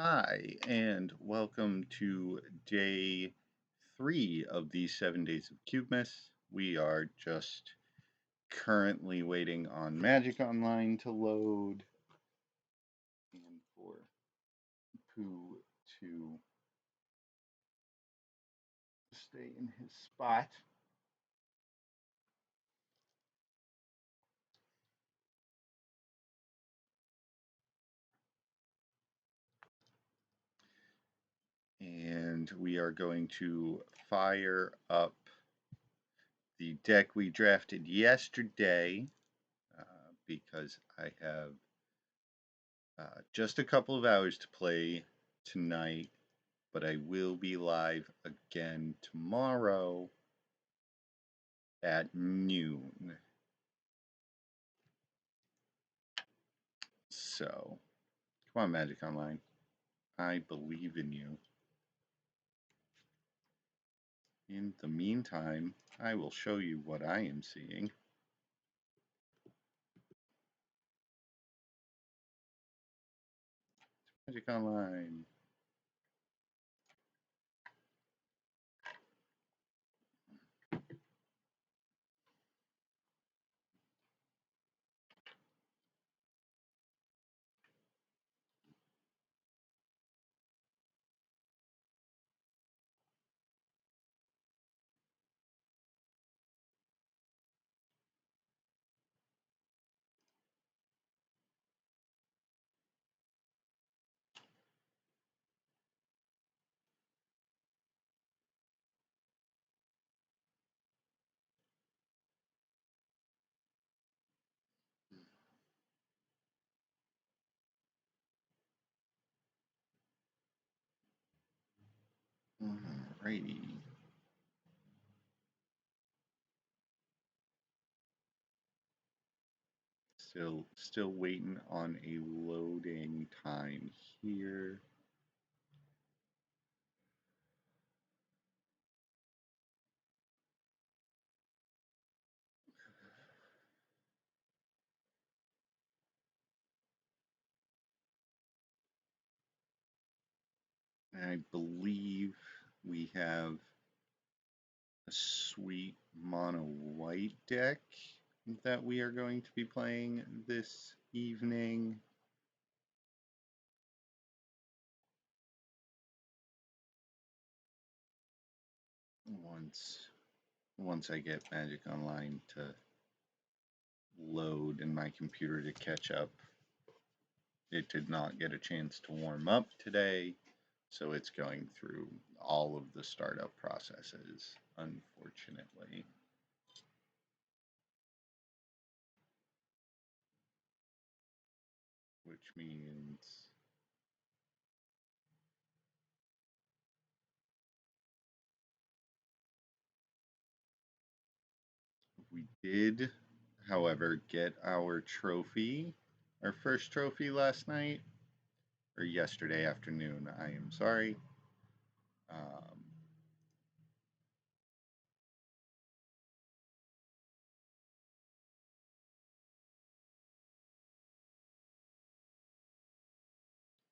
Hi, and welcome to day 3 of these 7 days of Cubemas. We are just currently waiting on Magic Online to load and for Pooh to stay in his spot. And we are going to fire up the deck we drafted yesterday because I have just a couple of hours to play tonight, but I will be live again tomorrow at noon. So, come on, Magic Online. I believe in you. In the meantime, I will show you what I am seeing. Magic Online. Alrighty. Still waiting on a loading time here. I believe we have a sweet mono white deck that we are going to be playing this evening. Once I get Magic Online to load and my computer to catch up. It did not get a chance to warm up today, so it's going through all of the startup processes, unfortunately. Which means we did, however, get our trophy, our first trophy last night, or yesterday afternoon, I am sorry.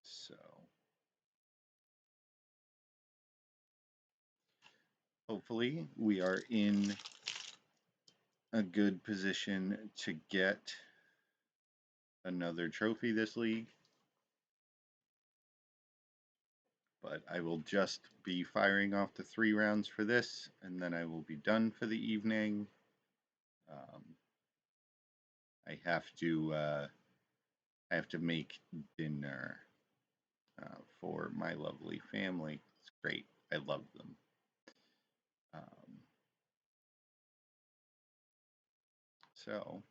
So hopefully we are in a good position to get another trophy this league. But I will just be firing off the 3 rounds for this, and then I will be done for the evening. I have to make dinner for my lovely family. It's great. I love them. So,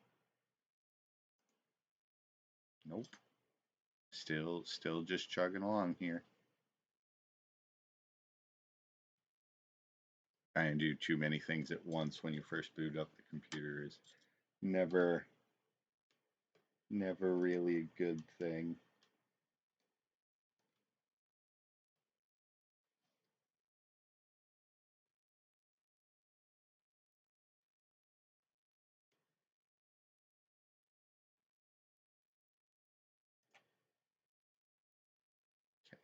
nope. Still just chugging along here. Trying to do too many things at once when you first boot up the computer is never really a good thing. Okay.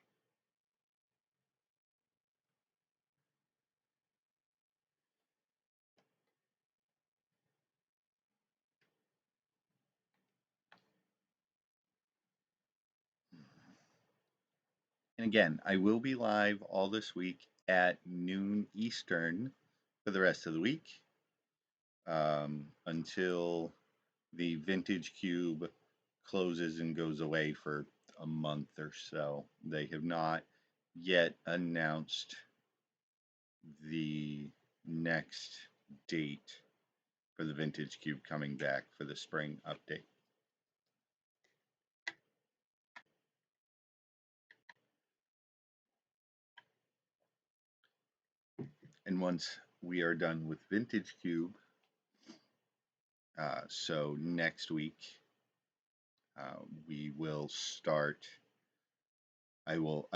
And again, I will be live all this week at noon Eastern for the rest of the week until the Vintage Cube closes and goes away for a month or so. They have not yet announced the next date for the Vintage Cube coming back for the spring update. And once we are done with Vintage Cube, so next week we will start. I will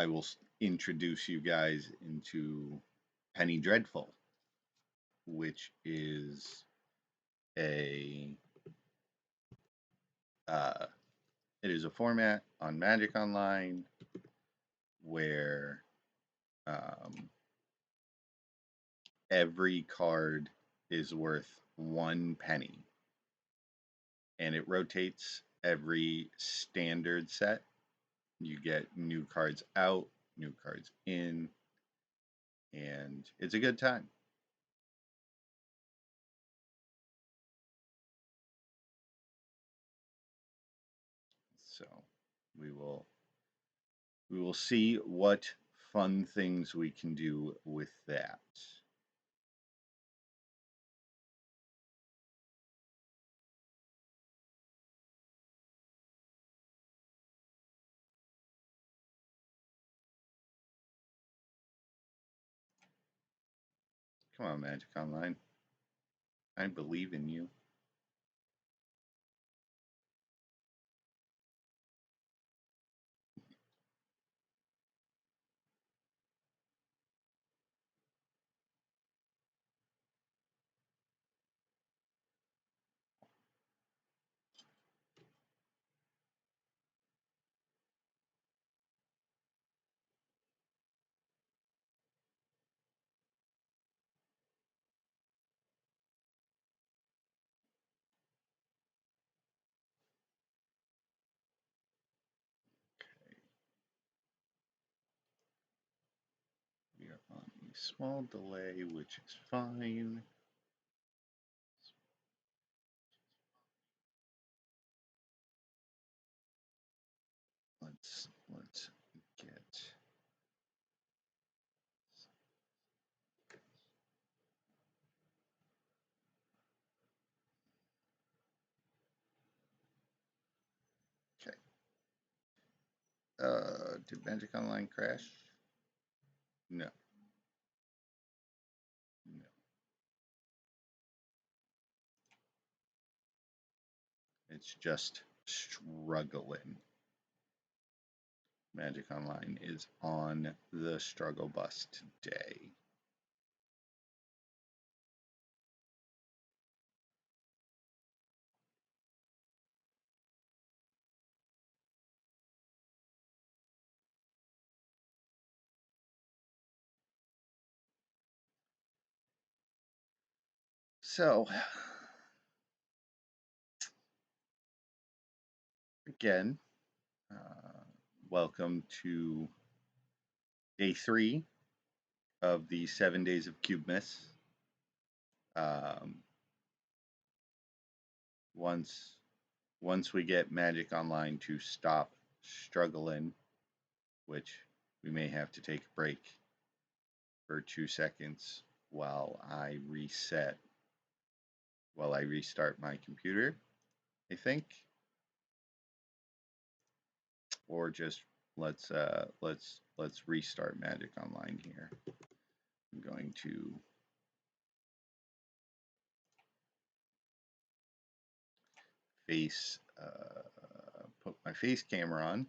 introduce you guys into Penny Dreadful, which is a it is a format on Magic Online where every card is worth 1 penny, and it rotates every standard set. You get new cards out, new cards in, and it's a good time. So we will see what fun things we can do with that. Come on, Magic Online. I believe in you. We are on a small delay, which is fine. Let's get okay. Did Magic Online crash? No. No. It's just struggling. Magic Online is on the struggle bus today. So, again, welcome to day 3 of the 7 days of Cubemas. Once we get Magic Online to stop struggling, which we may have to take a break for 2 seconds while I restart my computer, I think, or just let's restart Magic Online here. I'm going to put my face camera on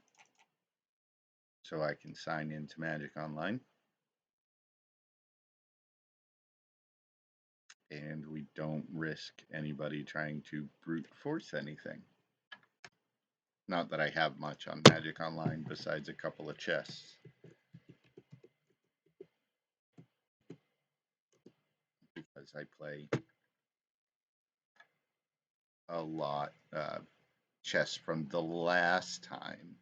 so I can sign into Magic Online. And we don't risk anybody trying to brute force anything. Not that I have much on Magic Online besides a couple of chests. Because I play a lot chests from the last time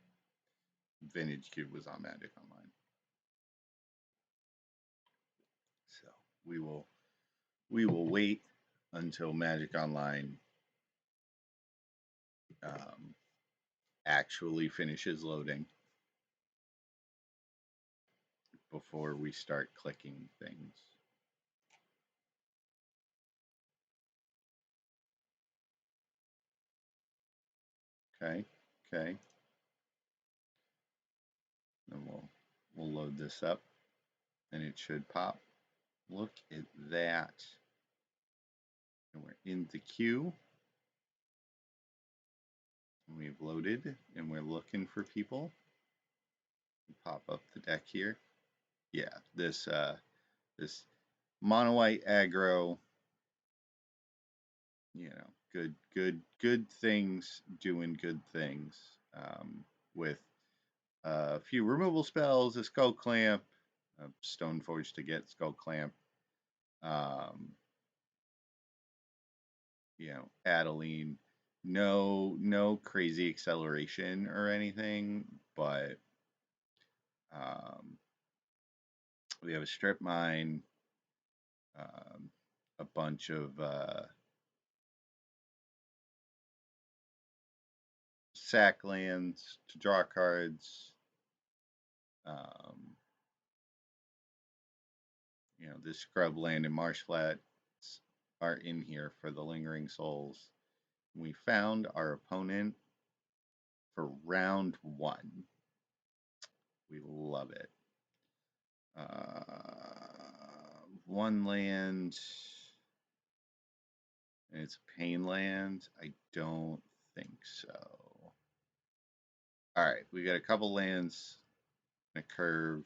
Vintage Cube was on Magic Online. So we will wait until Magic Online actually finishes loading before we start clicking things. Okay, okay. And we'll load this up and it should pop. Look at that. And we're in the queue. And we've loaded and we're looking for people. Pop up the deck here. Yeah, this mono white aggro, you know, good things doing good things, with a few removal spells, a skull clamp, a Stoneforge to get skull clamp, you know, Adeline. No crazy acceleration or anything, but we have a strip mine, a bunch of sack lands to draw cards. You know, this scrub land and marsh flats are in here for the lingering souls. We found our opponent for round 1. We love it. 1 land, and it's a pain land. I don't think so. All right, we got a couple lands, a curve.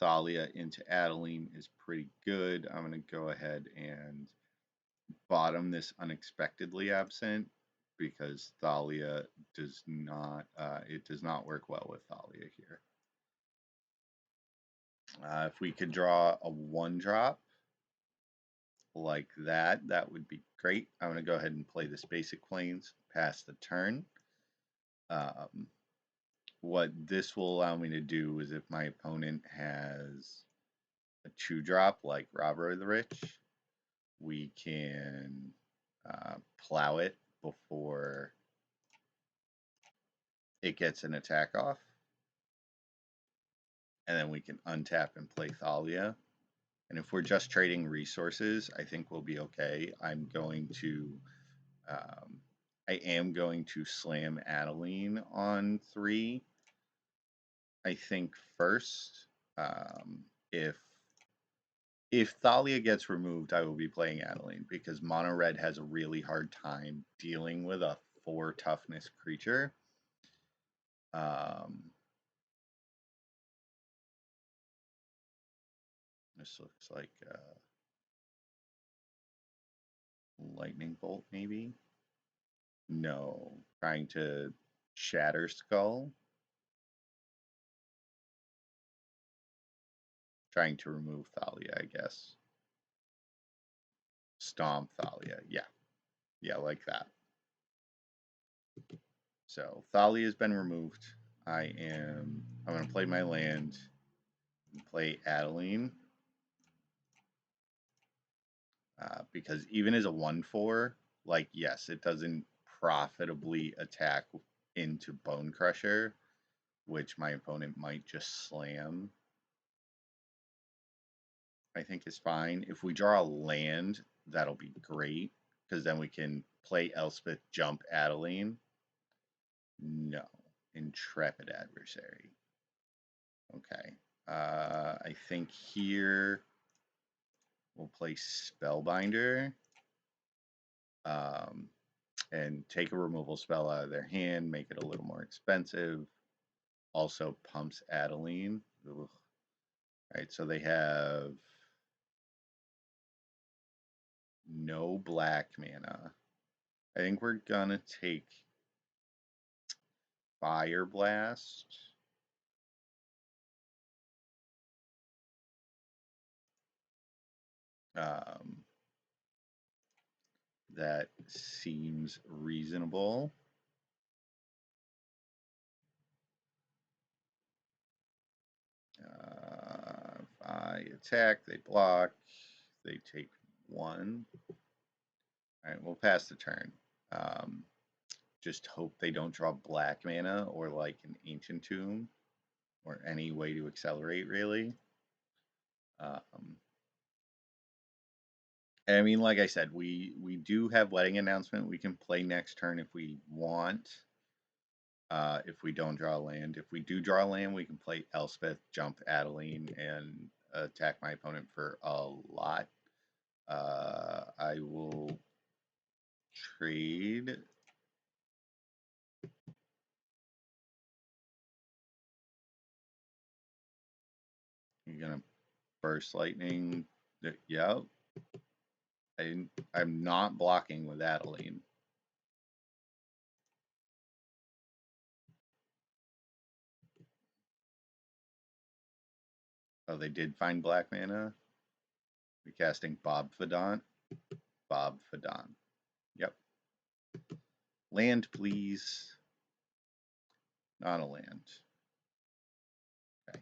Thalia into Adeline is pretty good. I'm going to go ahead and bottom this unexpectedly absent because Thalia does not, it does not work well with Thalia here. If we could draw a 1-drop like that, that would be great. I'm going to go ahead and play this basic plains, pass the turn. What this will allow me to do is if my opponent has a 2-drop like Robber of the Rich, we can plow it before it gets an attack off. And then we can untap and play Thalia. And if we're just trading resources, I think we'll be okay. I am going to slam Adeline on 3. I think first, if Thalia gets removed, I will be playing Adeline because Mono Red has a really hard time dealing with a 4 toughness creature. This looks like Lightning Bolt, maybe? No. Trying to Shatter Skull. Trying to remove Thalia, I guess. Stomp Thalia. Yeah. Yeah, like that. So Thalia has been removed. I'm going to play my land and play Adeline. Because even as a 1/4, like, yes, it doesn't profitably attack into Bone Crusher, which my opponent might just slam. I think is fine. If we draw a land, that'll be great, because then we can play Elspeth, jump Adeline. No. Intrepid Adversary. Okay. I think here we'll play Spellbinder. And take a removal spell out of their hand, make it a little more expensive. Also pumps Adeline. Ugh. Right, so they have no black mana. I think we're gonna take Fire Blast. That seems reasonable. I attack, they block, they take 1. Alright, we'll pass the turn. Just hope they don't draw black mana or like an Ancient Tomb or any way to accelerate, really. I mean, like I said, we do have Wedding Announcement. We can play next turn if we want. If we don't draw land. If we do draw land, we can play Elspeth, jump Adeline, and attack my opponent for a lot. I will trade. You're gonna burst lightning. Yep. I'm not blocking with Adeline. Oh, they did find black mana. We're casting Bob Fadant. Bob Fadant. Yep. Land, please. Not a land. Okay.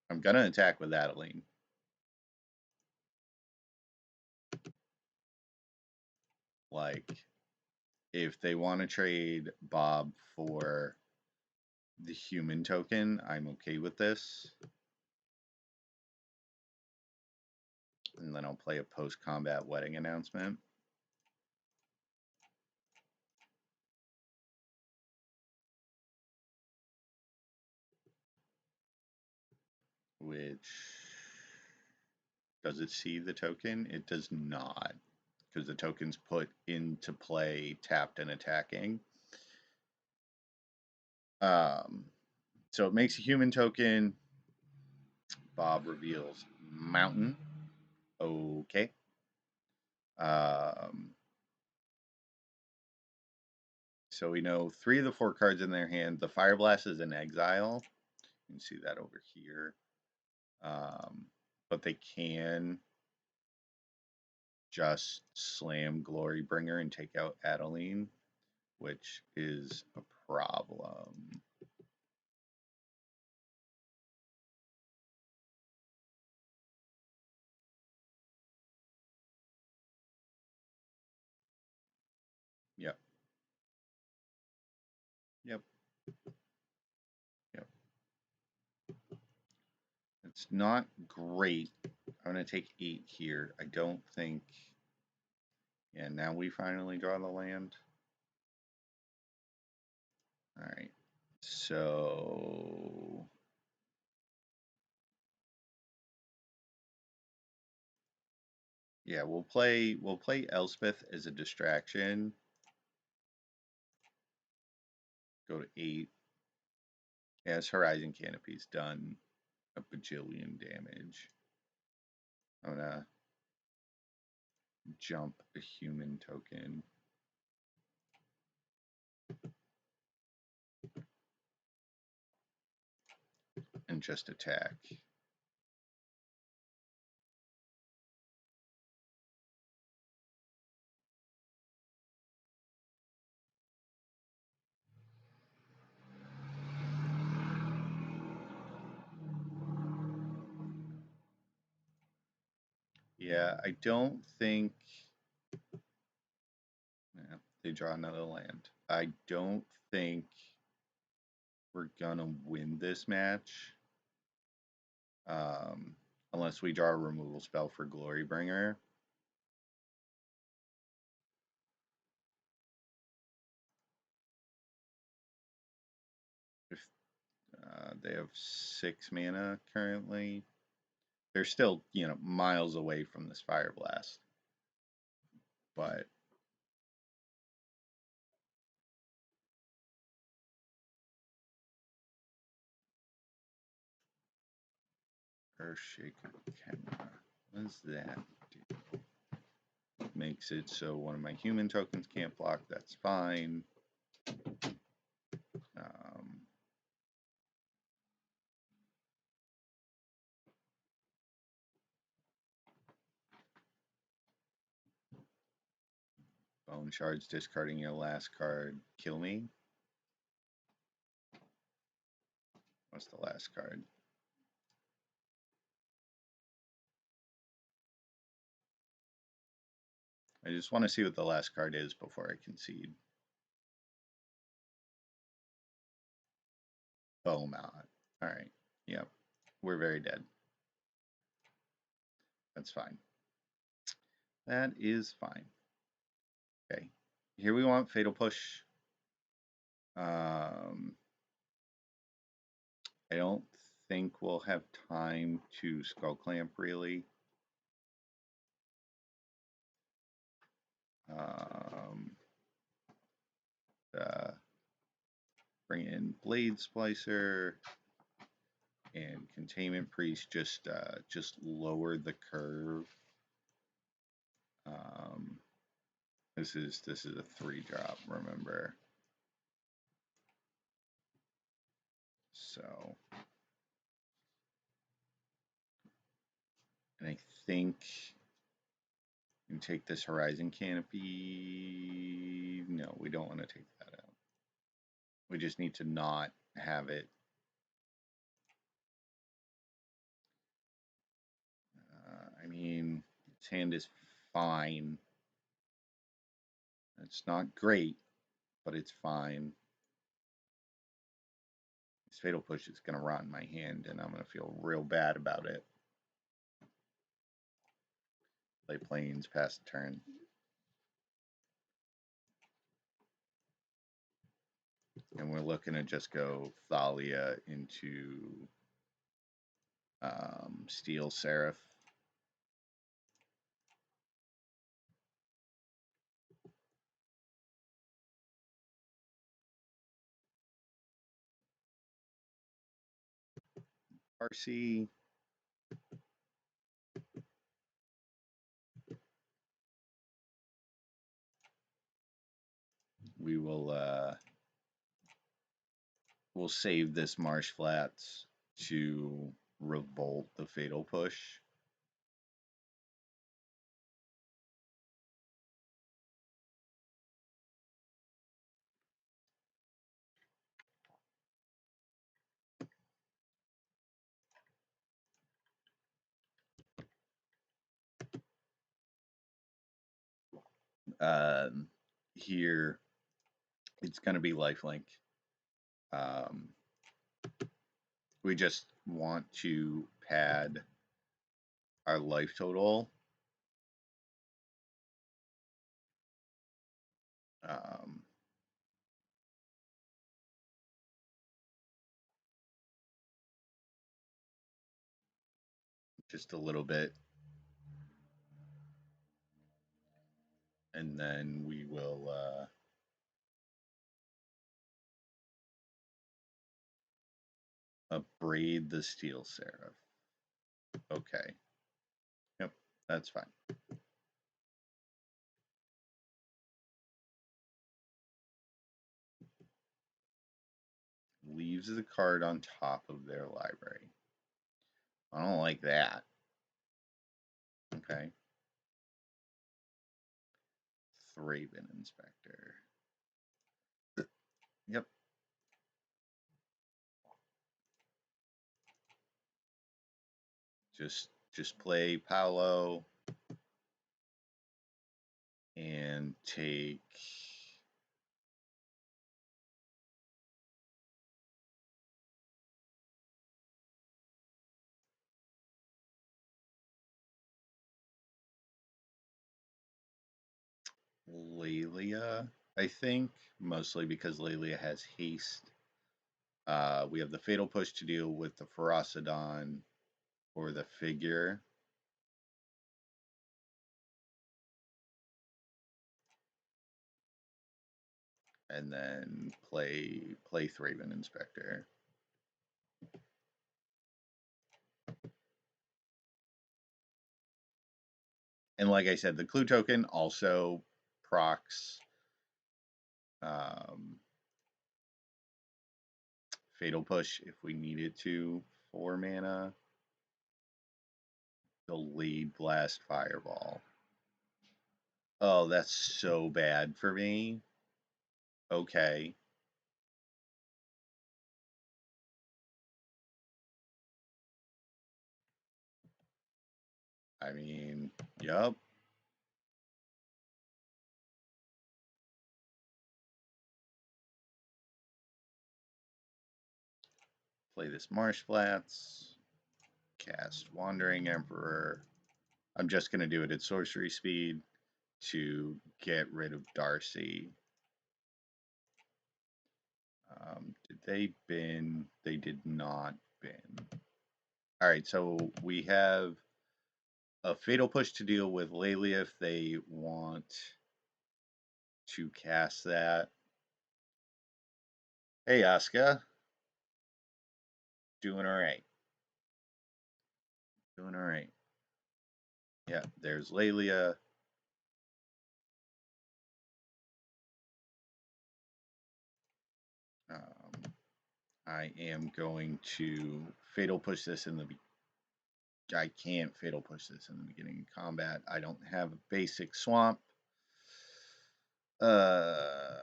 I'm gonna attack with Adeline. Like, if they want to trade Bob for the human token, I'm okay with this. And then I'll play a post-combat wedding announcement. Which, does it see the token? It does not, because the token's put into play tapped and attacking. So it makes a human token. Bob reveals mountain. Okay. So we know 3 of the 4 cards in their hand. The Fire Blast is in exile. You can see that over here. But they can just slam Glorybringer and take out Adeline, which is a problem. Yep. Yep. Yep. It's not great. I'm going to take 8 here. I don't think... Yeah, now we finally draw the land. All right. So... Yeah, we'll play Elspeth as a distraction. Go to 8. As Horizon Canopy's done a bajillion damage. I'm gonna jump a human token. And just attack. Yeah, I don't think... Yeah, they draw another land. I don't think we're gonna win this match. Unless we draw a removal spell for Glorybringer. If they have 6 mana currently, they're still, miles away from this Fire Blast. But Earthshake Camera. What does that do? Makes it so one of my human tokens can't block. That's fine. Bone Shards, discarding your last card. Kill me. What's the last card? I just want to see what the last card is before I concede. Beaumont. All right. Yep. We're very dead. That's fine. That is fine. Okay. Here we want Fatal Push. I don't think we'll have time to Skull Clamp, really. Bring in Blade Splicer and Containment Priest. Just lower the curve. This is a 3-drop. Remember. So, and I think you can take this Horizon Canopy. No, we don't want to take that out. We just need to not have it. I mean, its hand is fine. It's not great, but it's fine. This Fatal Push is going to rot in my hand, and I'm going to feel real bad about it. Play Plains, pass the turn. And we're looking to just go Thalia into Steel Seraph. RC. We will we'll save this Marsh Flats to revolt the Fatal Push. Here, it's going to be lifelink. We just want to pad our life total. Just a little bit. And then we will braid the Steel Seraph. Okay. Yep, that's fine. Leaves the card on top of their library. I don't like that. Okay. Thraben Inspector. Yep. Just play Paolo and take Lelia, I think, mostly because Lelia has haste. We have the Fatal Push to deal with the Ferocidon or the Figure. And then play Thraben Inspector. And like I said, the clue token also procs Fatal Push if we needed to, 4 mana. Delayed Blast Fireball. Oh, that's so bad for me. Okay. I mean, yup. play this Marsh Flats, cast Wandering Emperor. I'm just going to do it at sorcery speed to get rid of Darcy. Did they bin? They did not bin. All right, so we have a Fatal Push to deal with Lelia if they want to cast that. Hey, Asuka. Doing all right. Doing all right. Yeah, there's Lelia. I am going to Fatal Push this in the... I can't Fatal Push this in the beginning of combat. I don't have a basic swamp. The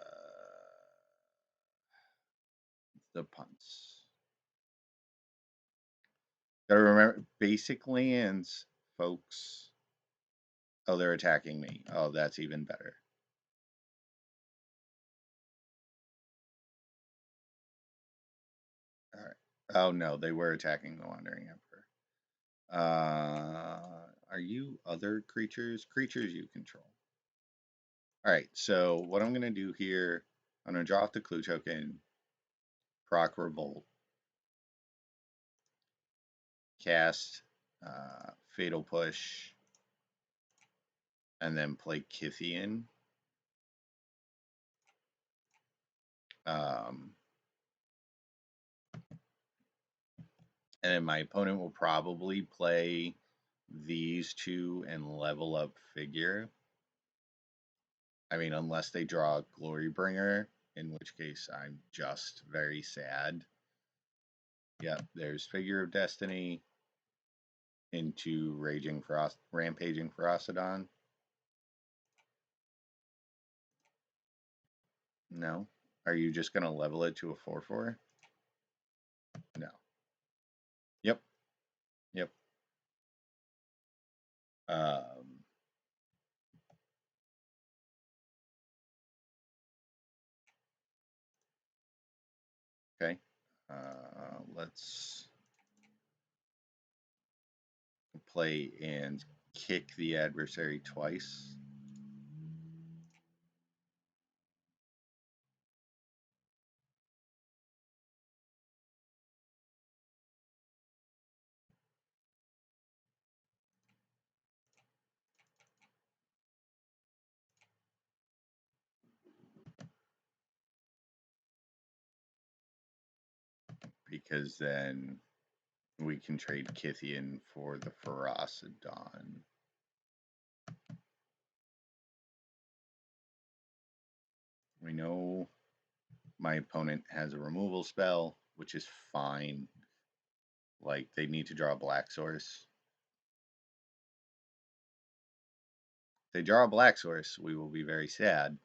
punts. Gotta remember, basic lands, folks. Oh, they're attacking me. Oh, that's even better. All right. Oh, no, they were attacking the Wandering Emperor. Are you other creatures? Creatures you control. All right, so what I'm going to do here, I'm going to draw off the clue token, proc Revolt, cast Fatal Push, and then play Kithian. And then my opponent will probably play these two and level up Figure. I mean, unless they draw Glorybringer, in which case I'm just very sad. Yep, there's Figure of Destiny into Rampaging Ferocidon. No. Are you just going to level it to a 4/4? No. Yep. Yep. Okay. Let's play and kick the adversary twice. Because then we can trade Kithian for the Ferocidon. We know my opponent has a removal spell, which is fine. Like, they need to draw a black source. If they draw a black source, we will be very sad.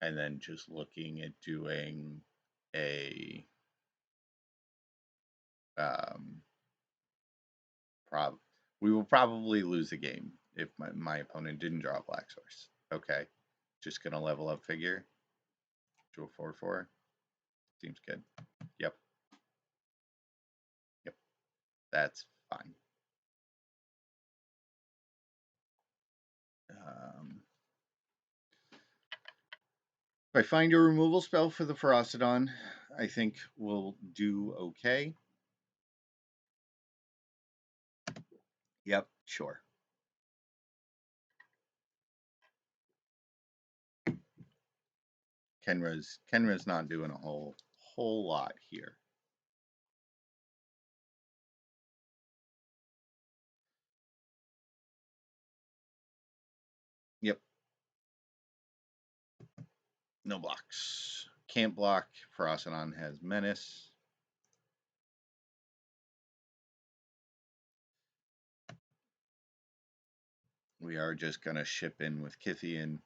And then just looking at doing a we will probably lose the game if my opponent didn't draw a black source. Okay, just gonna level up Figure to a 4/4. Seems good. Yep. Yep. That's fine. If I find a removal spell for the Ferocidon, I think we'll do okay. Yep, sure. Kenra's not doing a whole lot here. Yep. No blocks. Can't block. Ferocidon has Menace. We are just going to ship in with Kithian.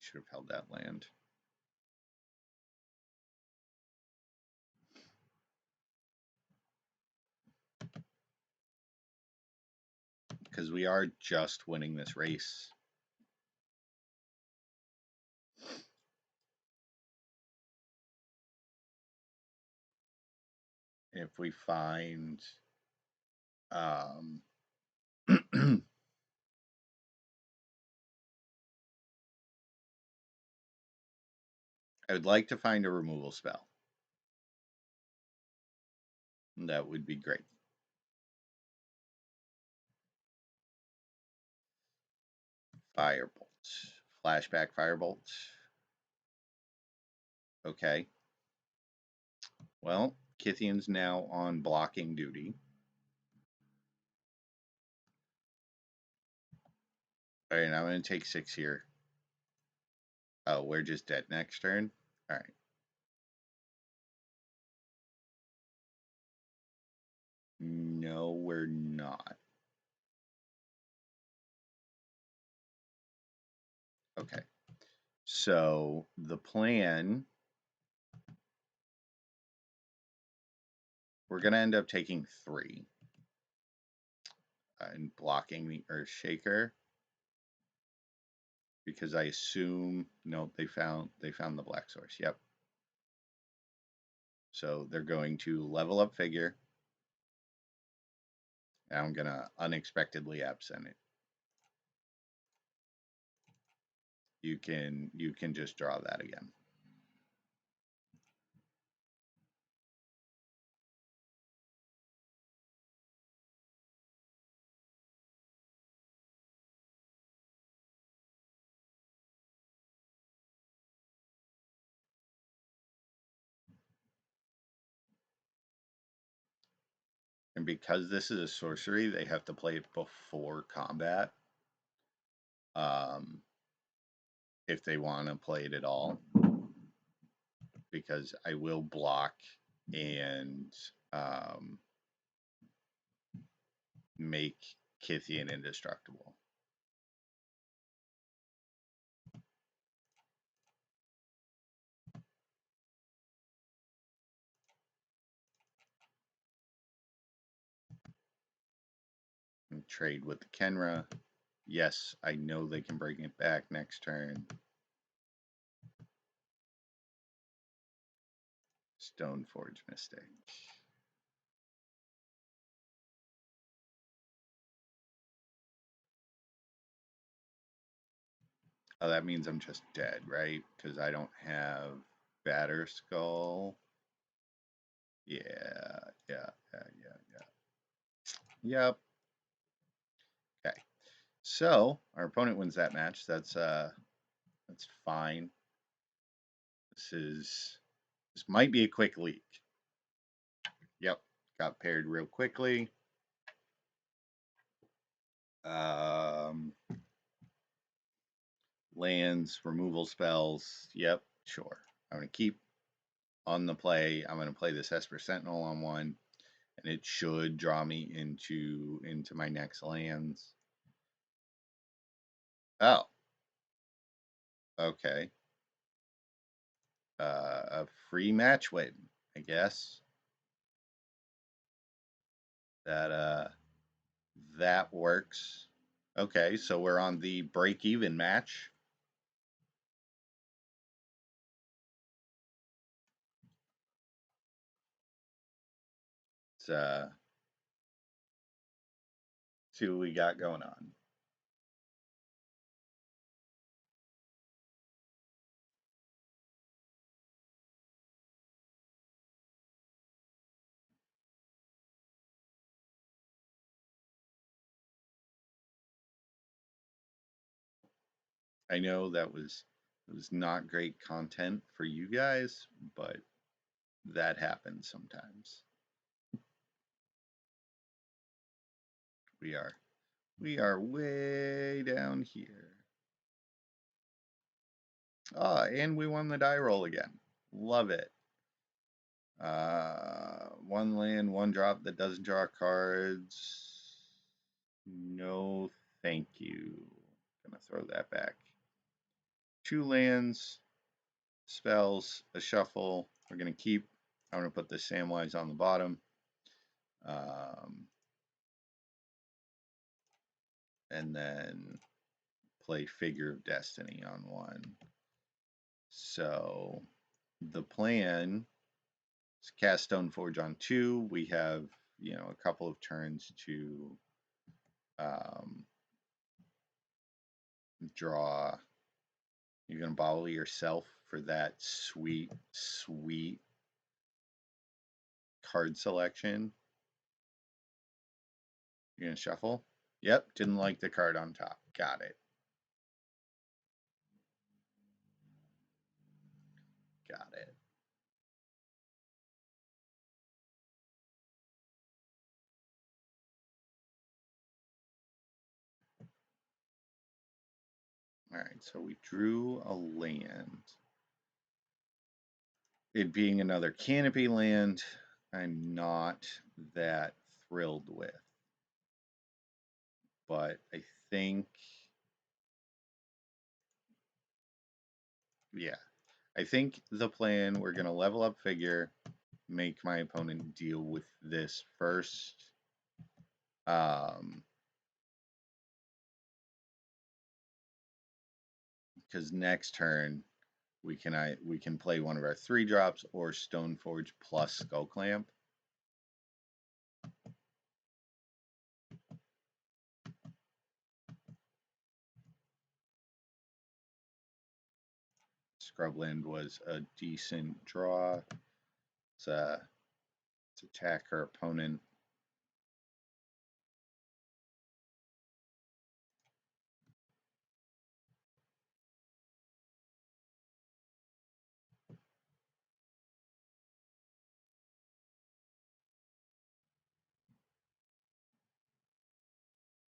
Should have held that land. Because we are just winning this race. if we find I would like to find a removal spell. That would be great. Firebolt. Flashback Firebolt. Okay. Well, Kithian's now on blocking duty. Alright, I'm going to take 6 here. Oh, we're just dead next turn? Alright. No, we're not. Okay. So, the plan... We're going to end up taking 3. And blocking the Earthshaker. Because I assume... No, they found the Black Source. Yep. So, they're going to level up Figure. And I'm going to unexpectedly absent it. You can just draw that again. And because this is a sorcery, they have to play it before combat. If they want to play it at all. Because I will block and make Kithian indestructible. And trade with the Kenra. Yes, I know they can bring it back next turn. Stoneforge Mystic. Oh, that means I'm just dead, right? Because I don't have Batter Skull. Yeah. Yep. Okay. So our opponent wins that match. That's fine. This might be a quick leak. Yep. Got paired real quickly. Lands, removal spells. Yep, sure. I'm going to keep on the play. I'm going to play this Esper Sentinel on 1, and it should draw me into my next lands. Oh. Okay. A free match win, I guess. That works. Okay, so we're on the break-even match. Let's see what we got going on. I know that was not great content for you guys, but that happens sometimes. We are way down here. Ah, and we won the die roll again. Love it. 1 land, 1 drop that doesn't draw cards. No, thank you. Gonna throw that back. 2 lands, spells, a shuffle. We're gonna keep. I'm gonna put the Samwise on the bottom. And then play Figure of Destiny on 1. So the plan cast Stoneforge on 2. We have, a couple of turns to draw. You're going to bottle yourself for that sweet, sweet card selection. You're going to shuffle. Yep, didn't like the card on top. Got it. Got it. All right, so we drew a land. It being another canopy land, I'm not that thrilled with. But I think, yeah, I think the plan, we're going to level up figure, make my opponent deal with this first. Because next turn we can play one of our 3-drops or Stoneforge plus Skull Clamp. Scrubland was a decent draw. Let's attack our opponent.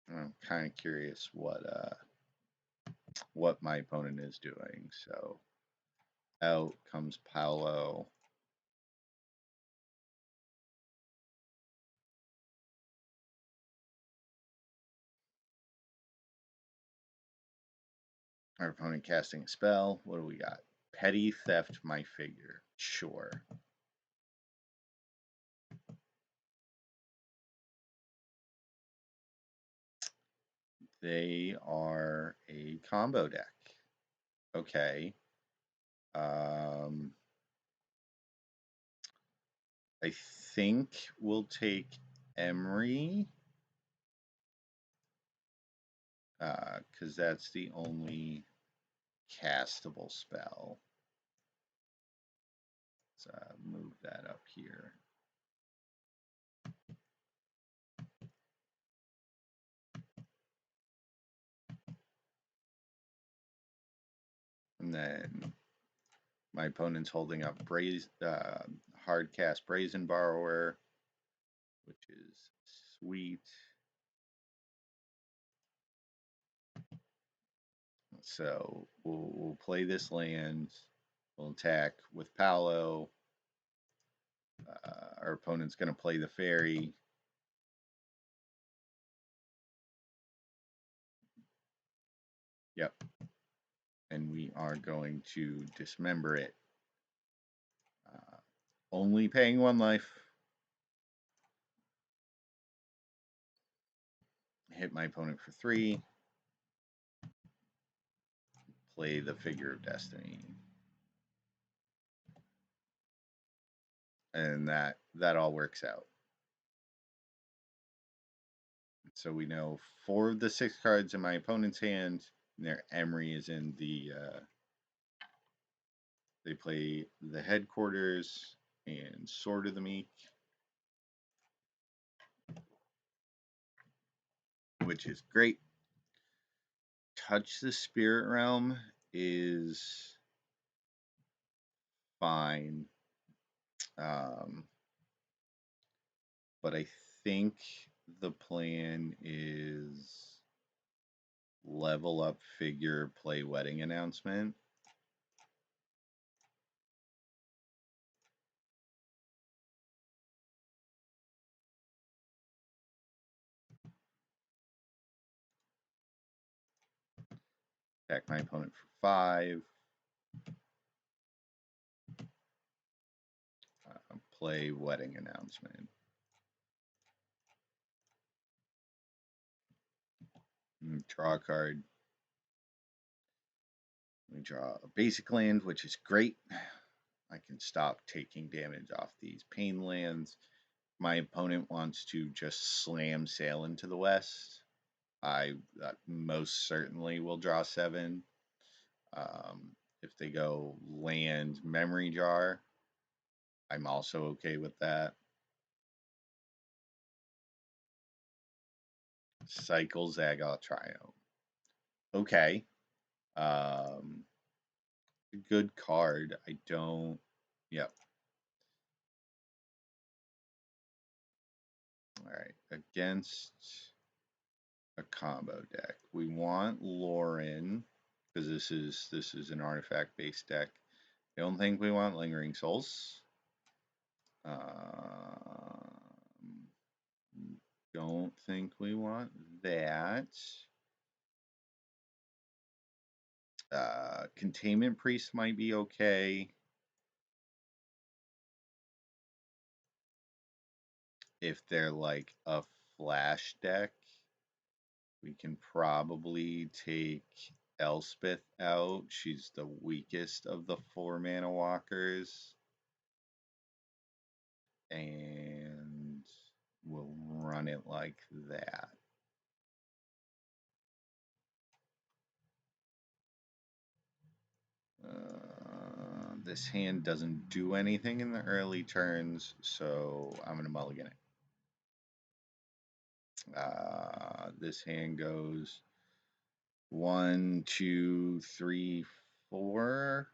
I'm kind of curious what my opponent is doing. So out comes Paolo. Our opponent casting a spell. What do we got? Petty Theft my figure. Sure. They are a combo deck. Okay. I think we'll take Emery. Because that's the only castable spell. Let's move that up here. And then my opponent's holding up hard cast Brazen Borrower, which is sweet. So we'll play this land. We'll attack with Paolo. Our opponent's going to play the fairy. Yep. And we are going to dismember it. Only paying 1 life. Hit my opponent for 3. Play the Figure of Destiny. And that all works out. So we know 4 of the 6 cards in my opponent's hand. And their Emery is in the. They play the Headquarters and Sword of the Meek, which is great. Touch the Spirit Realm is fine. But I think the plan is level up figure, play Wedding Announcement. Attack my opponent for 5. Play Wedding Announcement. Draw a card. We draw a basic land, which is great. I can stop taking damage off these pain lands. My opponent wants to just slam sail into the west. I most certainly will draw 7. If they go land memory jar, I'm also okay with that. Cycle Zagoth Triome. Okay. Good card. I don't. Yep. All right. Against a combo deck, we want Lauren because this is an artifact based deck. I don't think we want Lingering Souls. Don't think we want that. Containment Priest might be okay. If they're like a flash deck, we can probably take Elspeth out. She's the weakest of the 4 mana walkers. And we'll run it like that. This hand doesn't do anything in the early turns, so I'm going to mulligan it. This hand goes 1, 2, 3, 4.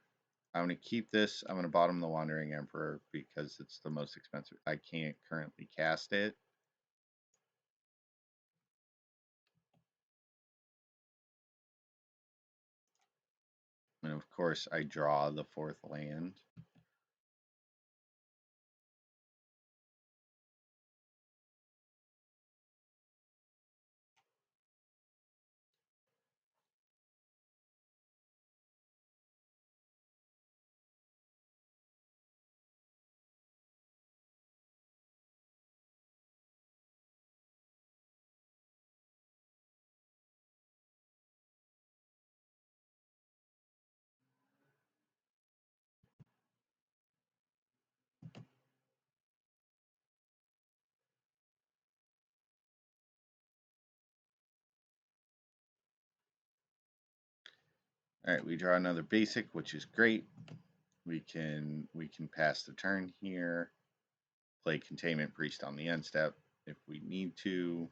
I'm going to keep this. I'm going to bottom the Wandering Emperor because it's the most expensive. I can't currently cast it. And of course, I draw the 4th land. All right, we draw another basic, which is great. We can pass the turn here. Play Containment Priest on the end step if we need to.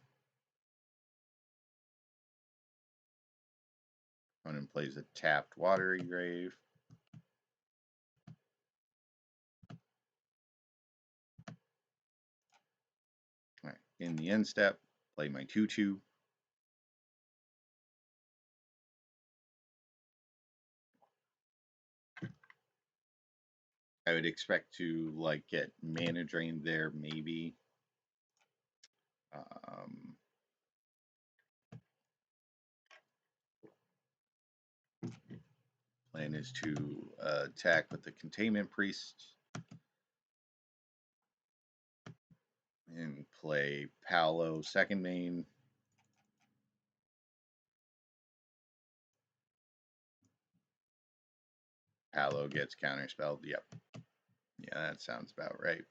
Opponent plays a tapped Watery Grave. All right, in the end step, play my 2/2. I would expect to like get mana drain there, maybe. Plan is to attack with the Containment Priest and play Paolo second main. Paolo gets counterspelled. Yep. Yeah, that sounds about right.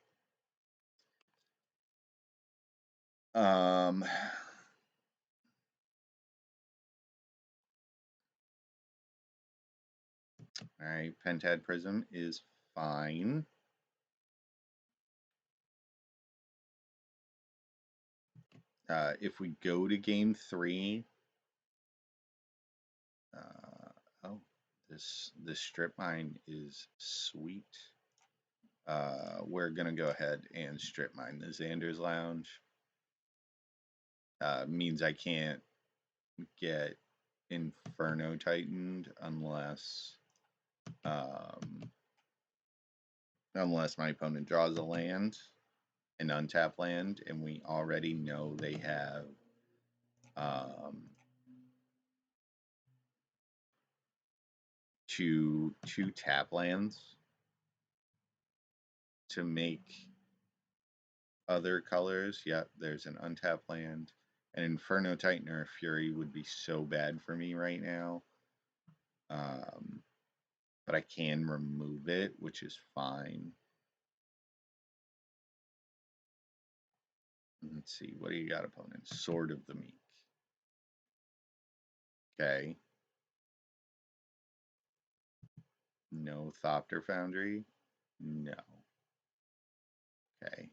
All right, Pentad Prism is fine. If we go to game 3, oh, this strip mine is sweet. We're gonna go ahead and strip mine the Xander's Lounge. Means I can't get Inferno Titaned unless my opponent draws a land, an untapped land, and we already know they have two tap lands to make other colors. Yep, there's an untapped land. An Inferno Titan or a Fury would be so bad for me right now. but I can remove it, which is fine. Let's see, what do you got, opponent? Sword of the Meek. Okay. No Thopter Foundry? No. Okay.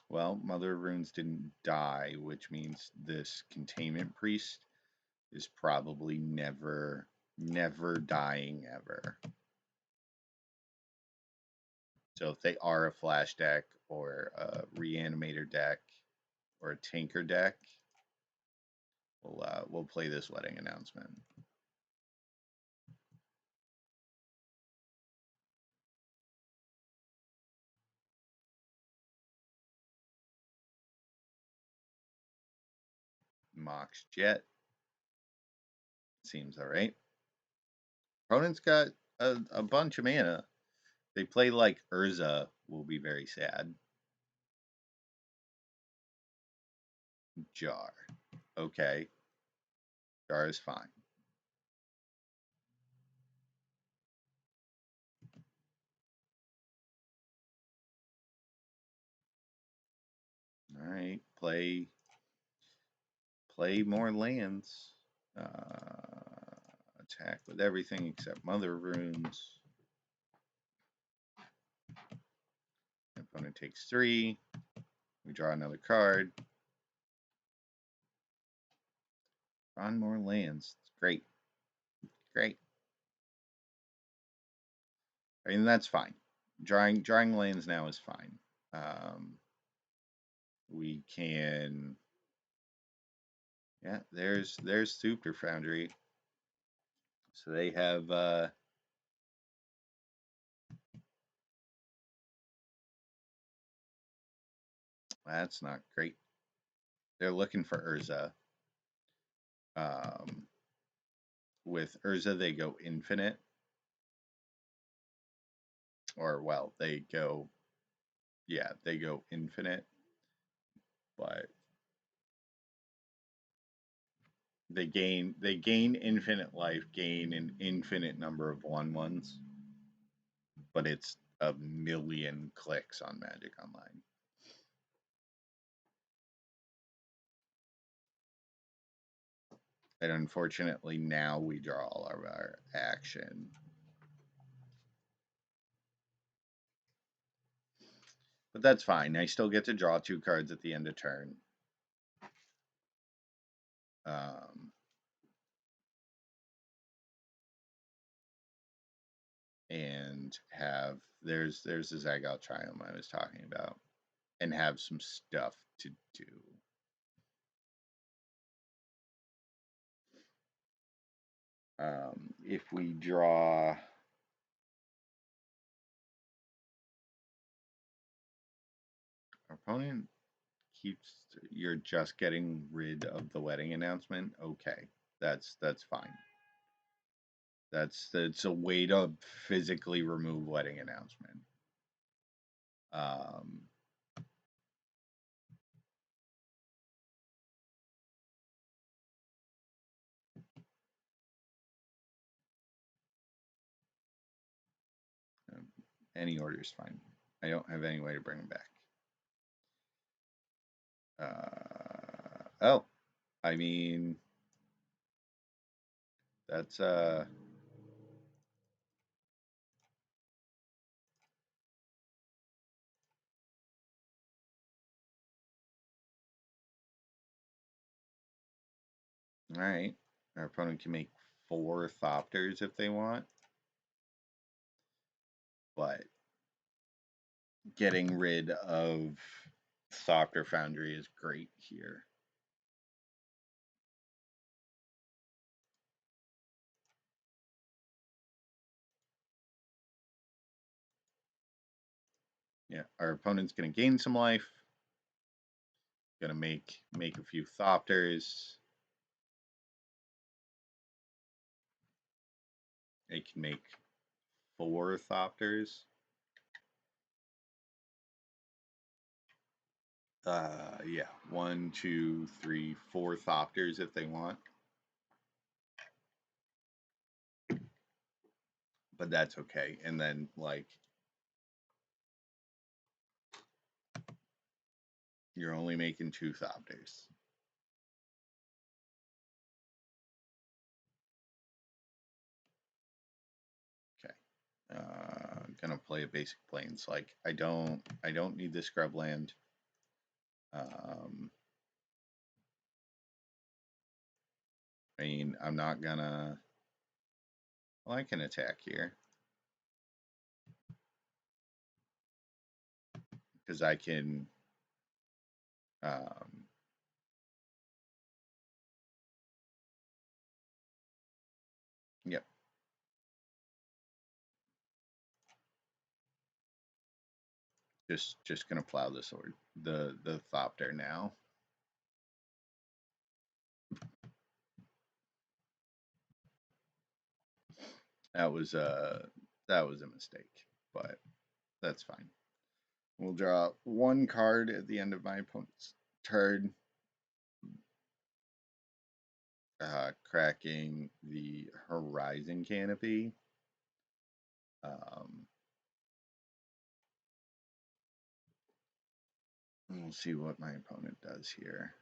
Well, Mother of Runes didn't die, which means this Containment Priest is probably never dying ever. So if they are a flash deck or a reanimator deck or a tinker deck, we'll play this wedding announcement. Mox Jet. Seems alright. Opponent's got a bunch of mana. They play like Urza, will be very sad. Jar. Okay. Jar is fine. Alright. Play more lands. Attack with everything except Mother Runes. Opponent takes 3. We draw another card. On more lands. It's great. Great. I mean, that's fine. Drawing lands now is fine. We can. Yeah, there's Super Foundry. So they have that's not great. They're looking for Urza. With Urza, they go infinite. Or, well, they go infinite. But they gain infinite life, gain an infinite number of 1/1s. But it's a million clicks on Magic Online. And unfortunately, now we draw all of our action. But that's fine. I still get to draw 2 cards at the end of turn. And have there's the Zagout Triumph I was talking about, and have some stuff to do. If we draw our opponent keeps, you're just getting rid of the wedding announcement. Okay, that's fine. That's a way to physically remove wedding announcement. Any order is fine. I don't have any way to bring them back. Oh, I mean, that's all right. Our opponent can make 4 Thopters if they want, but getting rid of Thopter Foundry is great here. Yeah, our opponent's going to gain some life. Going to make a few Thopters. They can make 4 Thopters. Yeah, 1, 2, 3, 4 Thopters if they want. but that's okay. And then, like, you're only making 2 Thopters. Okay. Gonna play a basic plains. Like, I don't need the scrubland. I mean, I'm not gonna. Well, I can attack here because I can. Um, yep. Just gonna plow the sword, the Thopter now. That was a mistake, but that's fine. We'll draw 1 card at the end of my opponent's turn, cracking the Horizon Canopy. We'll see what my opponent does here.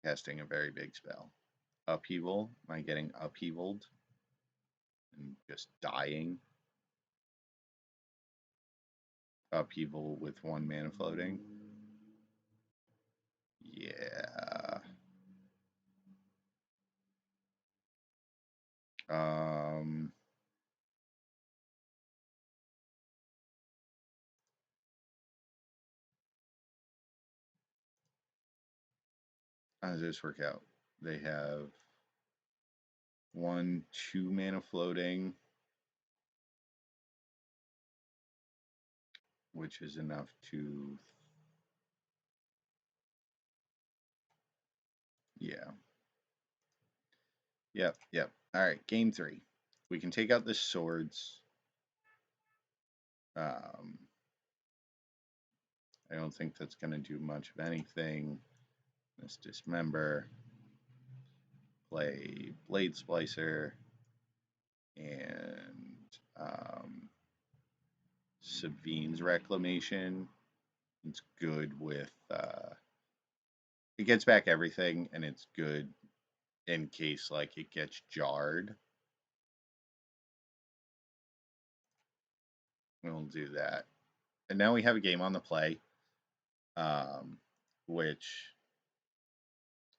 Casting a very big spell. Upheaval. Am I getting upheavaled and just dying? Upheaval with 1 mana floating. Yeah. How does this work out? They have 1 2 mana floating, which is enough to. Yeah. Yep. All right, game 3. We can take out the swords. I don't think that's going to do much of anything. Let's dismember. Play Blade Splicer and Savine's Reclamation. It's good with. It gets back everything, and it's good in case like it gets jarred. We'll do that. And now we have a game on the play, which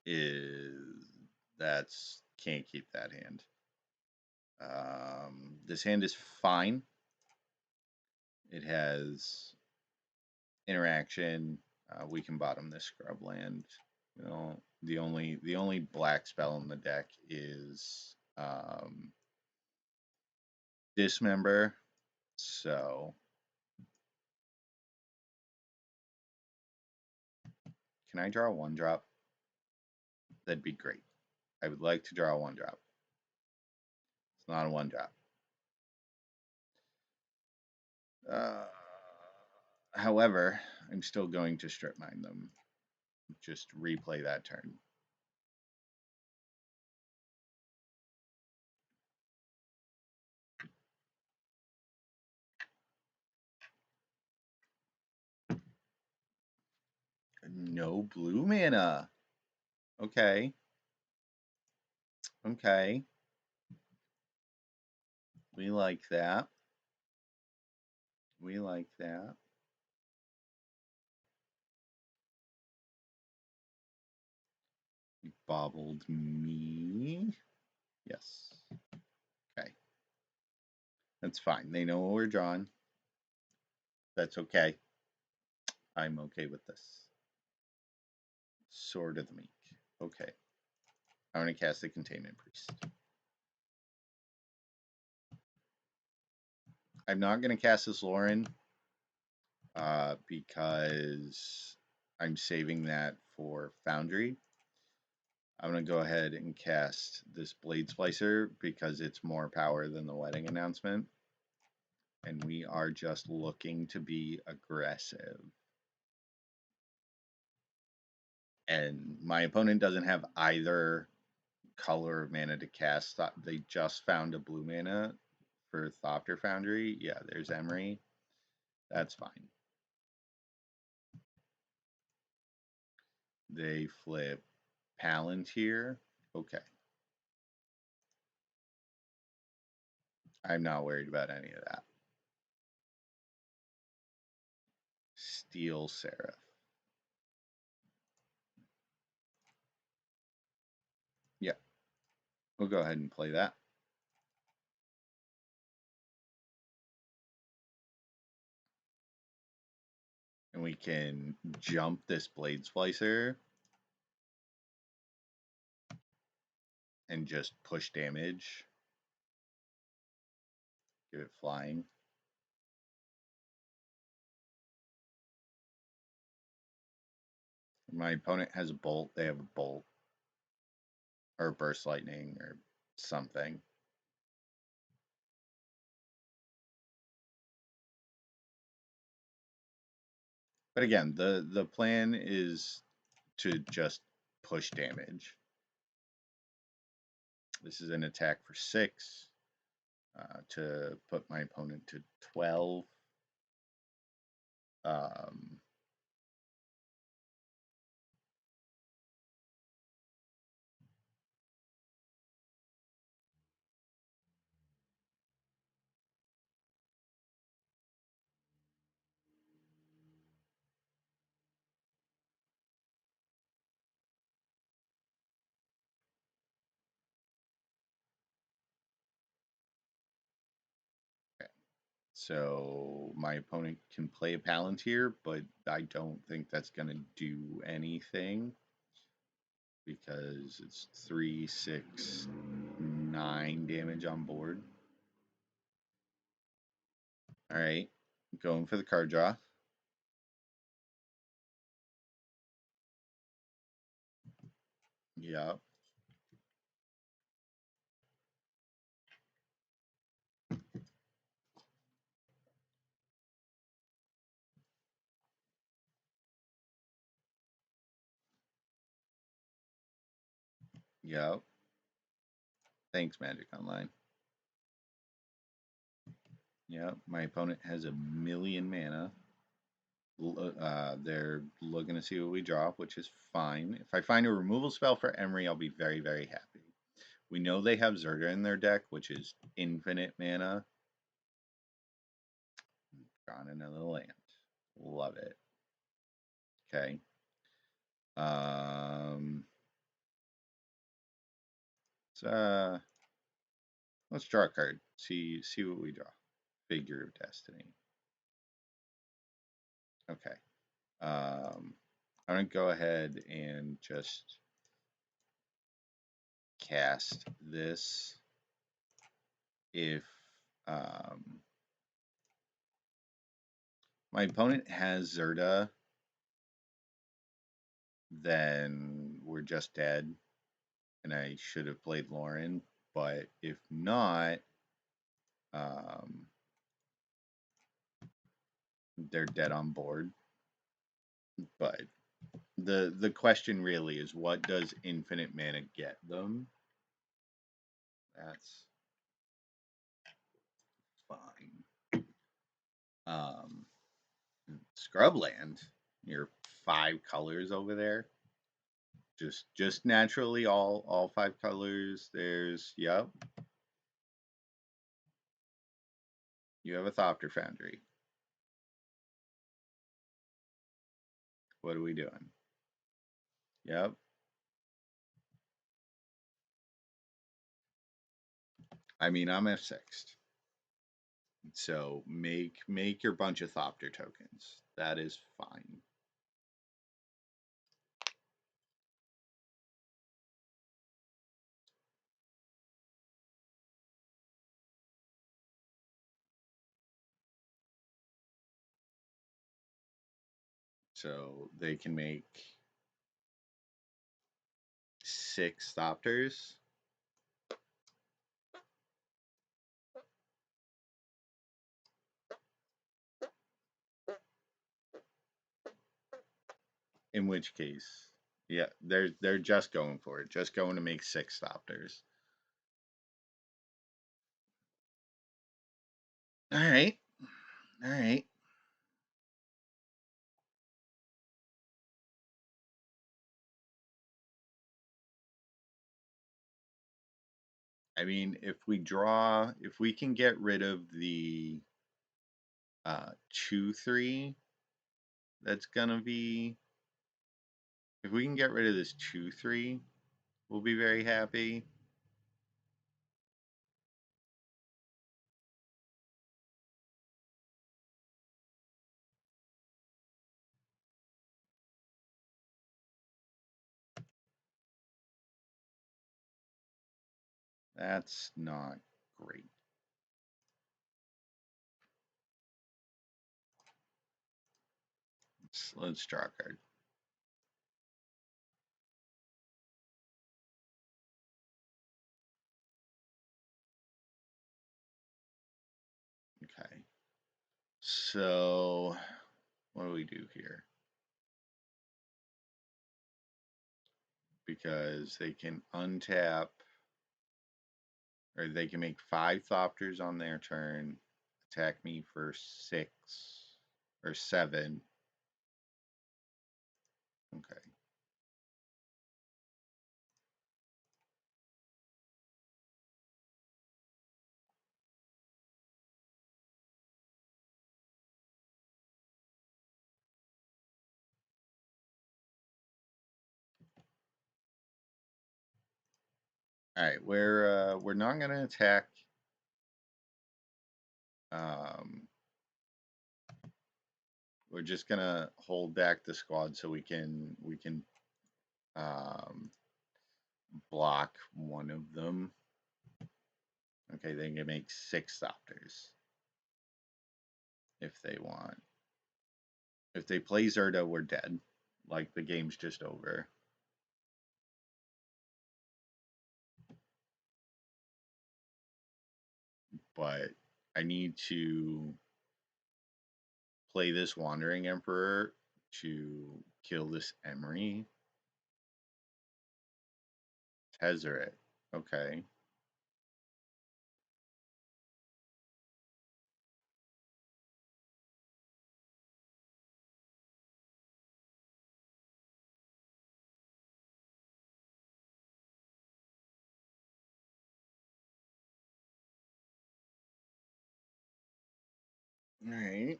is can't keep that hand. This hand is fine. It has interaction. We can bottom this scrubland. You know, the only black spell in the deck is Dismember. So can I draw a 1-drop? That'd be great. I would like to draw a 1-drop. It's not a 1-drop. However, I'm still going to strip mine them. Just replay that turn. No blue mana. Okay. Okay. We like that. We like that. You bobbled me. Yes. Okay. That's fine. They know what we're drawing. That's okay. I'm okay with this. Sword of the Meek. Okay. I'm going to cast the Containment Priest. I'm not going to cast this Lauren because I'm saving that for Foundry. I'm going to go ahead and cast this Blade Splicer because it's more power than the Wedding Announcement. And we are just looking to be aggressive. And my opponent doesn't have either color of mana to cast. They just found a blue mana for Thopter Foundry. Yeah, there's Emery. That's fine. They flip Palantir. Okay. I'm not worried about any of that. Steel Seraph. Yeah. We'll go ahead and play that. And we can jump this Blade Splicer and just push damage. Give it flying. My opponent has a bolt. They have a bolt. Or burst lightning or something. But again, the plan is to just push damage. This is an attack for 6 to put my opponent to 12. Okay. So my opponent can play a Palantir, but I don't think that's going to do anything because it's 3, 6, 9 damage on board. All right, going for the card draw. Yep. Yep. Thanks, Magic Online. Yep. My opponent has 1,000,000 mana. They're looking to see what we drop, which is fine. If I find a removal spell for Emery, I'll be very, very happy. We know they have Zerga in their deck, which is infinite mana. Drawn another land. Love it. Okay. So, let's draw a card. See what we draw. Figure of Destiny. Okay. I'm gonna go ahead and just cast this if my opponent has Zerda, then we're just dead, and I should have played Lauren. But if not, they're dead on board. But the question really is, what does infinite mana get them? That's fine. Scrubland, your 5 colors over there. Just naturally all 5 colors. There's yep. You have a Thopter Foundry. What are we doing? Yep. I mean, I'm F6. So make your bunch of Thopter tokens. That is fine. So they can make 6 Thopters. In which case, Yeah, they're just going for it. Just going to make 6 Thopters. All right. All right. I mean, if we can get rid of the 2/3, that's gonna be. If we can get rid of this 2/3, we'll be very happy. That's not great. Let's draw a card. Okay. So, what do we do here? Because they can untap, or they can make 5 Thopters on their turn, attack me for 6 or 7. Okay. All right, we're not gonna attack. Um, we're just gonna hold back the squad so we can um, block one of them. Okay, they can make 6 Thopters if they want. If they play Zerda, we're dead. Like the game's just over. But I need to play this Wandering Emperor to kill this Emery. Tezzeret. Okay. All right.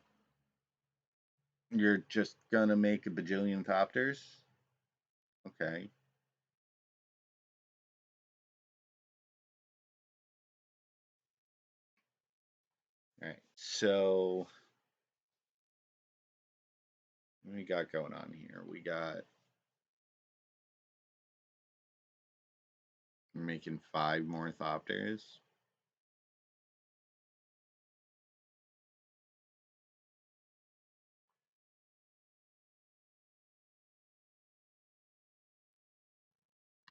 You're just gonna make a bajillion Thopters? Okay. All right. So, what we got going on here? We're making 5 more Thopters.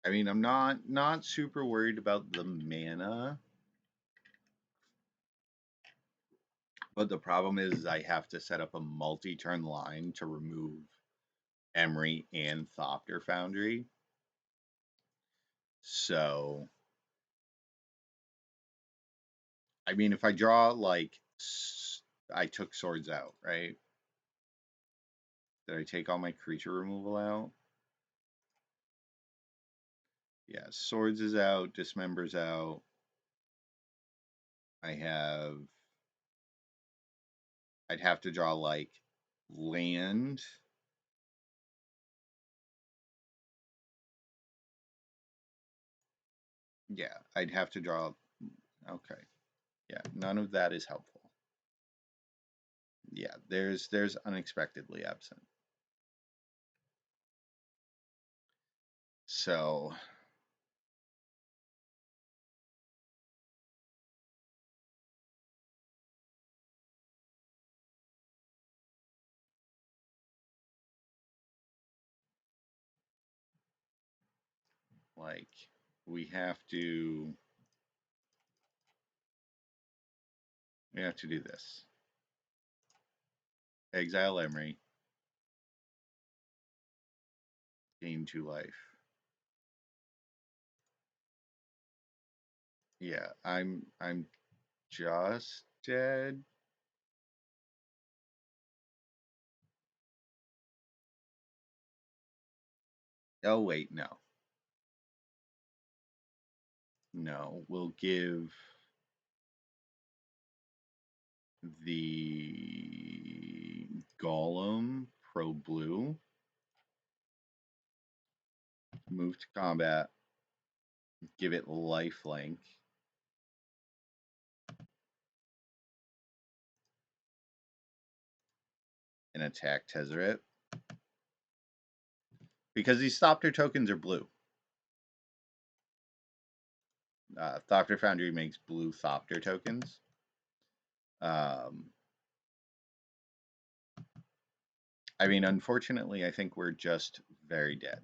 I mean, I'm not super worried about the mana, but the problem is I have to set up a multi-turn line to remove Emery and Thopter Foundry. So, I mean, if I draw like I took swords out, right? Did I take all my creature removal out? Yeah, swords is out, dismembers out. I have. I'd have to draw like land. Yeah, I'd have to draw. Okay. Yeah, none of that is helpful. Yeah, there's unexpectedly absent. So, like, we have to do this. Exile Emery, gain gain 2 life. Yeah, I'm just dead. Oh wait, no. No, we'll give the Golem Pro Blue. Move to combat. Give it lifelink. And attack Tezzeret. Because these Thopter tokens are blue. Thopter Foundry makes blue Thopter tokens. I mean, unfortunately, I think we're just very dead.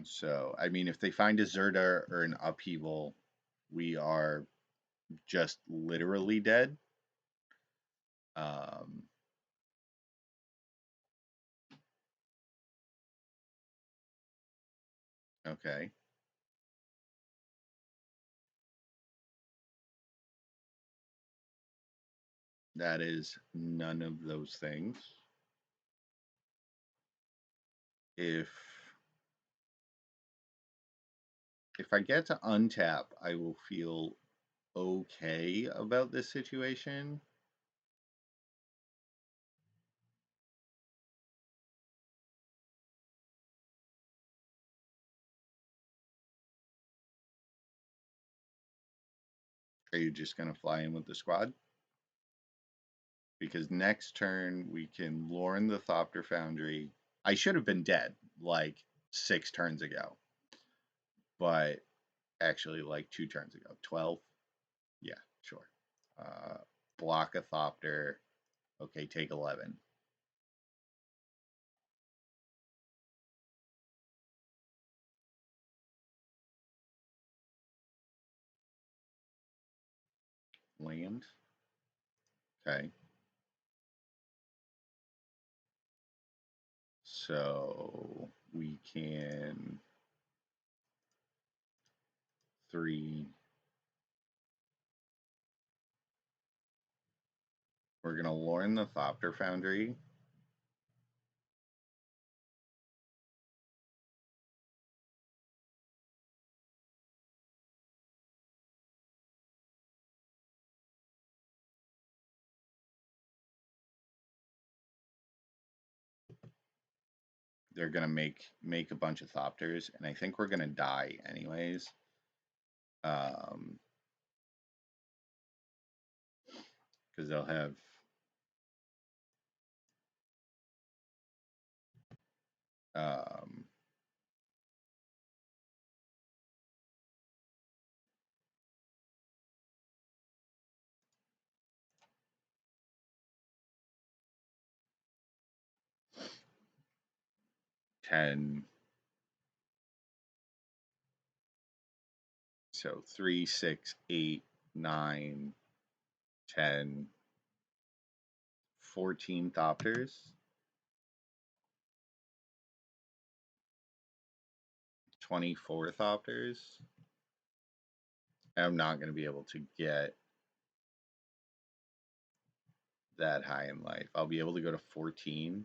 So, I mean, if they find a Zerda or an Upheaval, we are just literally dead. Okay. That is none of those things. If I get to untap, I will feel okay about this situation. Are you just going to fly in with the squad? Because next turn we can Lauren the Thopter Foundry. I should have been dead like 6 turns ago. But actually like 2 turns ago. 12? Yeah, sure. Block a Thopter. Okay, take 11. Land. Okay. So we can 3. We're going to Lauren the Thopter Foundry. They're going to make a bunch of Thopters, and I think we're going to die anyways. Because they'll have um, ten. So 3, 6, 8, 9, 10, 14 Thopters. 24 Thopters. I'm not going to be able to get that high in life. I'll be able to go to 14.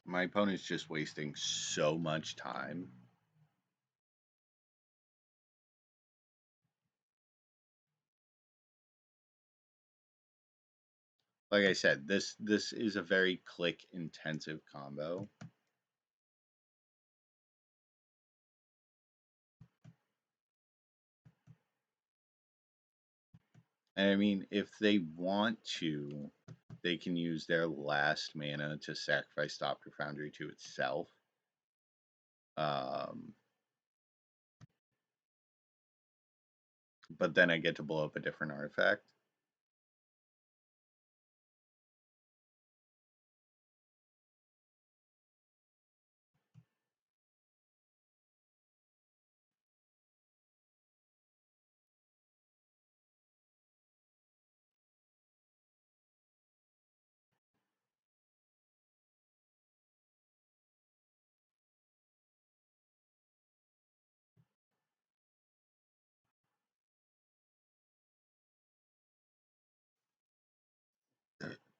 My opponent's just wasting so much time. Like I said, this is a very click intensive combo. And I mean, if they want to, they can use their last mana to sacrifice Thopter Foundry to itself. But then I get to blow up a different artifact.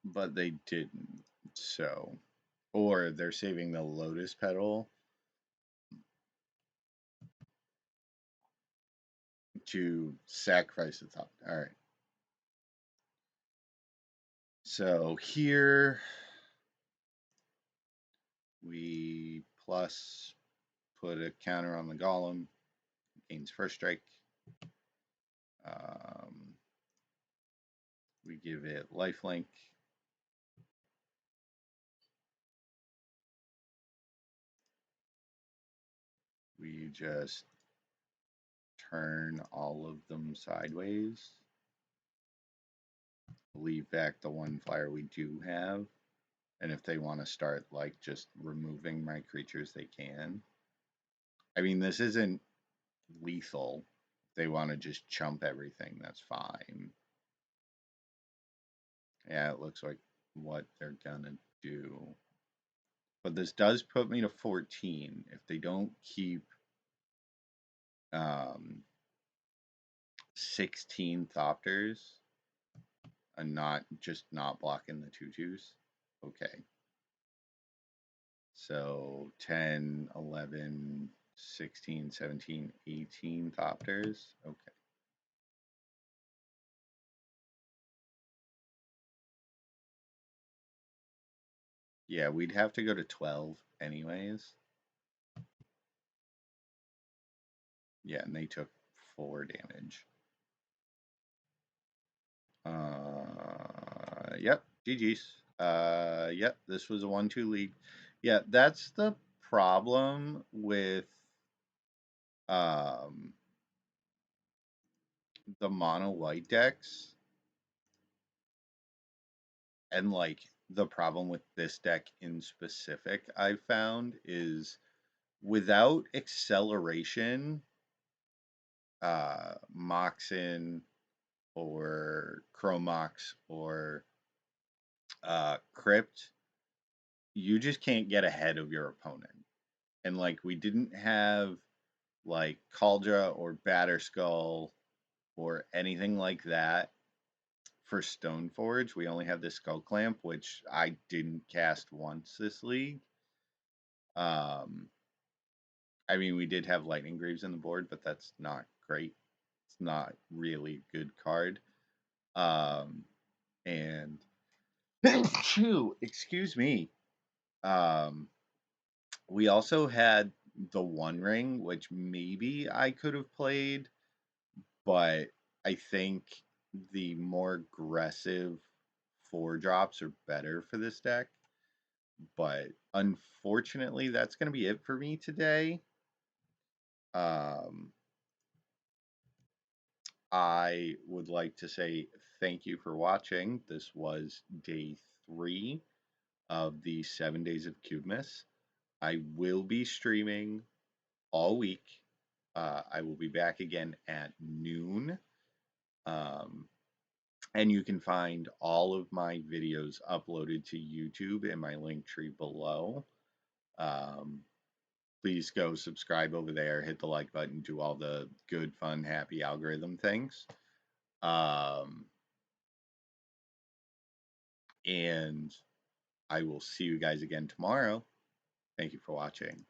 But they didn't. So, or they're saving the Lotus Petal to sacrifice the top. All right. So here we plus put a counter on the Golem, gains first strike. We give it lifelink. We just turn all of them sideways. Leave back the one flyer we do have. And if they want to start like just removing my creatures, they can. I mean, this isn't lethal. If they want to just chump everything, that's fine. Yeah, it looks like what they're gonna do. But this does put me to 14. If they don't keep 16 Thopters and not blocking the 2/2s. Okay. So 10, 11, 16, 17, 18 Thopters. Okay. Yeah, we'd have to go to 12 anyways. Yeah, and they took 4 damage. Yep, GG's. Yep, this was a 1-2 lead. Yeah, that's the problem with the mono white decks. And like the problem with this deck in specific I've found is without acceleration, Moxin or Chromox or Crypt, you just can't get ahead of your opponent. And like we didn't have like Cauldra or Batterskull or anything like that for Stoneforge. We only have the Skull Clamp, which I didn't cast once this league. I mean, we did have Lightning Greaves in the board, but that's not great. It's not really a good card. And excuse me. We also had the One Ring, which maybe I could have played, but I think the more aggressive 4-drops are better for this deck. But unfortunately, that's going to be it for me today. I would like to say thank you for watching. This was day 3 of the 7 days of Cubemas. I will be streaming all week. I will be back again at noon. And you can find all of my videos uploaded to YouTube in my link tree below. Please go subscribe over there, hit the like button, do all the good, fun, happy algorithm things. And I will see you guys again tomorrow. Thank you for watching.